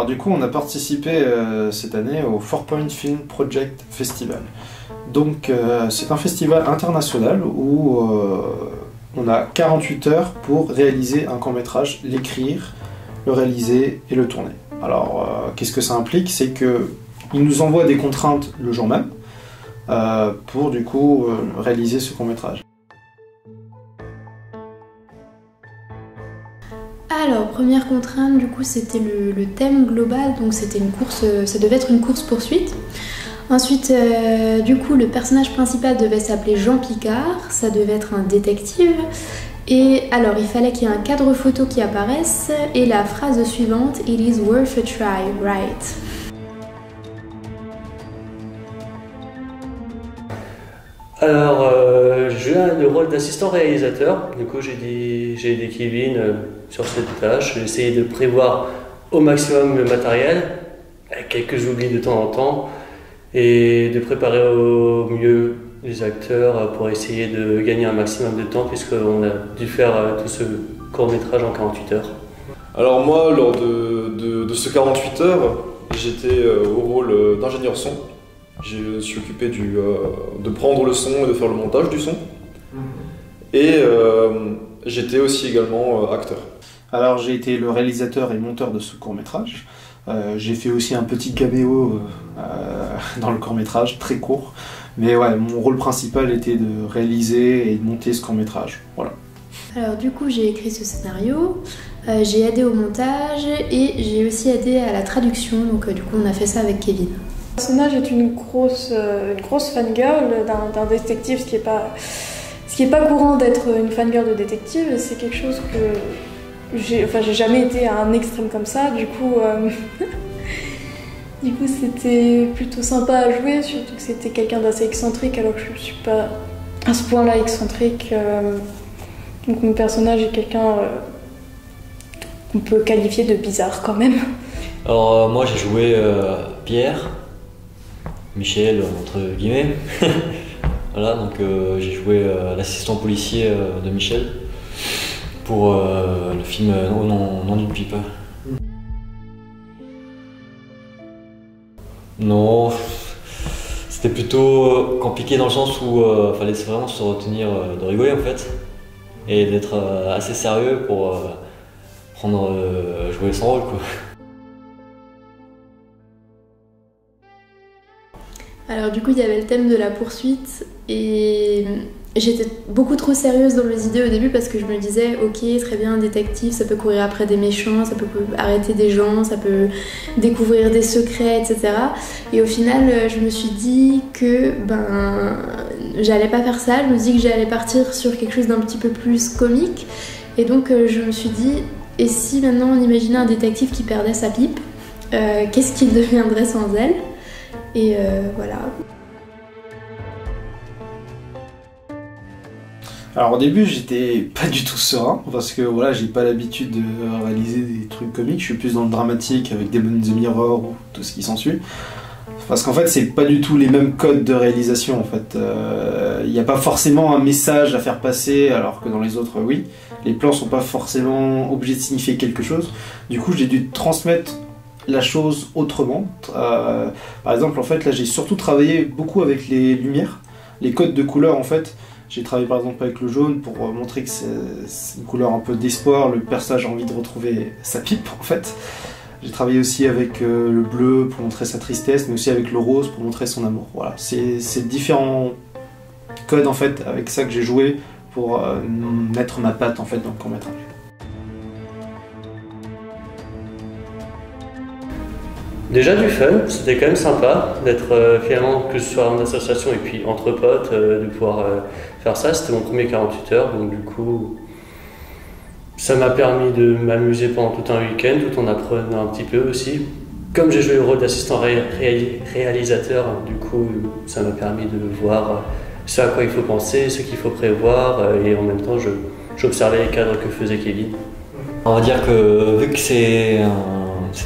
Alors du coup, on a participé cette année au 4Point Film Project Festival. Donc c'est un festival international où on a 48 heures pour réaliser un court-métrage, l'écrire, le réaliser et le tourner. Alors qu'est-ce que ça implique? C'est qu'ils nous envoient des contraintes le jour même pour du coup réaliser ce court-métrage. Alors, première contrainte, du coup, c'était le thème global, donc c'était une course, ça devait être une course-poursuite. Ensuite, du coup, le personnage principal devait s'appeler Jean Picard, ça devait être un détective. Et alors, il fallait qu'il y ait un cadre photo qui apparaisse, et la phrase suivante, It is worth a try, right? Alors, je joue le rôle d'assistant réalisateur. Du coup, j'ai aidé Kevin sur cette tâche. J'ai essayé de prévoir au maximum le matériel, avec quelques oublis de temps en temps, et de préparer au mieux les acteurs pour essayer de gagner un maximum de temps, puisqu'on a dû faire tout ce court-métrage en 48 heures. Alors moi, lors de ce 48 heures, j'étais au rôle d'ingénieur son. Je me suis occupé de prendre le son et de faire le montage du son. Et j'étais aussi également acteur. Alors j'ai été le réalisateur et monteur de ce court-métrage. J'ai fait aussi un petit caméo dans le court-métrage, très court. Mais ouais, mon rôle principal était de réaliser et de monter ce court-métrage. Voilà. Alors du coup, j'ai écrit ce scénario, j'ai aidé au montage et j'ai aussi aidé à la traduction. Donc du coup, on a fait ça avec Kevin. Le personnage est une grosse fangirl d'un détective, ce qui est pas courant d'être une fangirl de détective. C'est quelque chose que j'ai jamais été à un extrême comme ça. Du coup, c'était plutôt sympa à jouer, surtout que c'était quelqu'un d'assez excentrique, alors que je suis pas à ce point-là excentrique. Donc mon personnage est quelqu'un qu'on peut qualifier de bizarre quand même. Alors moi j'ai joué Pierre. Michel, entre guillemets. Voilà, donc j'ai joué l'assistant policier de Michel pour le film Non d'une pipe. Non, c'était plutôt compliqué dans le sens où il fallait vraiment se retenir de rigoler en fait et d'être assez sérieux pour jouer son rôle quoi. Alors du coup, il y avait le thème de la poursuite et j'étais beaucoup trop sérieuse dans mes idées au début parce que je me disais ok, très bien, un détective, ça peut courir après des méchants, ça peut arrêter des gens, ça peut découvrir des secrets, etc. Et au final, je me suis dit que j'allais pas faire ça, je me suis dit que j'allais partir sur quelque chose d'un petit peu plus comique. Et donc je me suis dit, et si maintenant on imaginait un détective qui perdait sa pipe, qu'est-ce qu'il deviendrait sans elle? Et voilà. Alors au début j'étais pas du tout serein parce que voilà, j'ai pas l'habitude de réaliser des trucs comiques, je suis plus dans le dramatique avec Demon in the Mirror ou tout ce qui s'ensuit. Parce qu'en fait c'est pas du tout les mêmes codes de réalisation en fait. Il n'y a pas forcément un message à faire passer alors que dans les autres oui. Les plans sont pas forcément obligés de signifier quelque chose. Du coup j'ai dû transmettre la chose autrement. Par exemple, en fait, là, j'ai surtout travaillé beaucoup avec les lumières, les codes de couleurs, en fait. J'ai travaillé par exemple avec le jaune pour montrer que c'est une couleur un peu d'espoir, le personnage a envie de retrouver sa pipe, en fait. J'ai travaillé aussi avec le bleu pour montrer sa tristesse, mais aussi avec le rose pour montrer son amour. Voilà, c'est différents codes, en fait, avec ça que j'ai joué pour mettre ma patte, en fait, dans le court-métrage. Déjà du fun, c'était quand même sympa d'être finalement, que ce soit en association et puis entre potes, de pouvoir faire ça. C'était mon premier 48 heures, donc du coup ça m'a permis de m'amuser pendant tout un week-end, tout en apprenant un petit peu aussi. Comme j'ai joué le rôle d'assistant réalisateur, du coup ça m'a permis de voir ce à quoi il faut penser, ce qu'il faut prévoir, et en même temps j'observais les cadres que faisait Kevin. On va dire que vu que c'est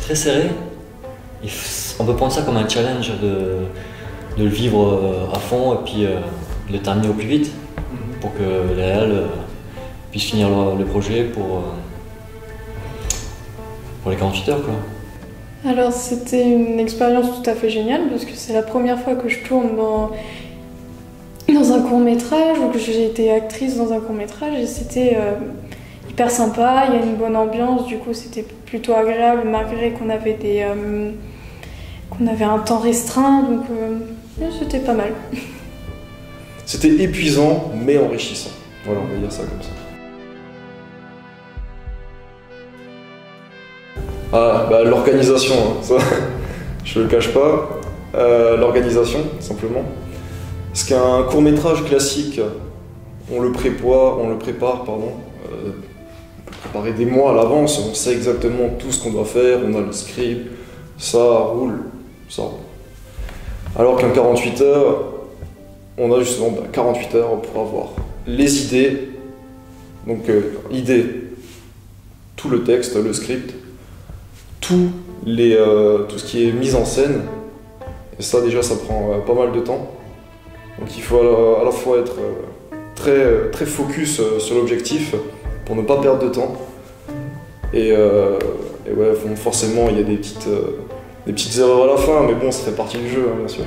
très serré, on peut prendre ça comme un challenge de le vivre à fond et puis de le terminer au plus vite pour que les réals puissent finir le projet pour les 48 heures quoi. Alors c'était une expérience tout à fait géniale parce que c'est la première fois que je tourne dans un court-métrage ou que j'ai été actrice dans un court-métrage et c'était hyper sympa, il y a une bonne ambiance, du coup c'était plutôt agréable malgré qu'on avait qu'on avait un temps restreint, donc c'était pas mal. C'était épuisant mais enrichissant. Voilà, on va dire ça comme ça. Ah, bah l'organisation, hein, ça, je le cache pas. L'organisation, simplement. Parce qu'un court-métrage classique, on le prépare, préparer des mois à l'avance, on sait exactement tout ce qu'on doit faire, on a le script, ça roule. Alors qu'un 48 heures, on a justement 48 heures pour avoir les idées, donc tout le texte, le script, tout ce qui est mis en scène, et ça déjà ça prend pas mal de temps. Donc il faut à la fois être très focus sur l'objectif pour ne pas perdre de temps. Et ouais, forcément il y a des petites erreurs à la fin, mais bon, ça fait partie du jeu, hein, bien sûr.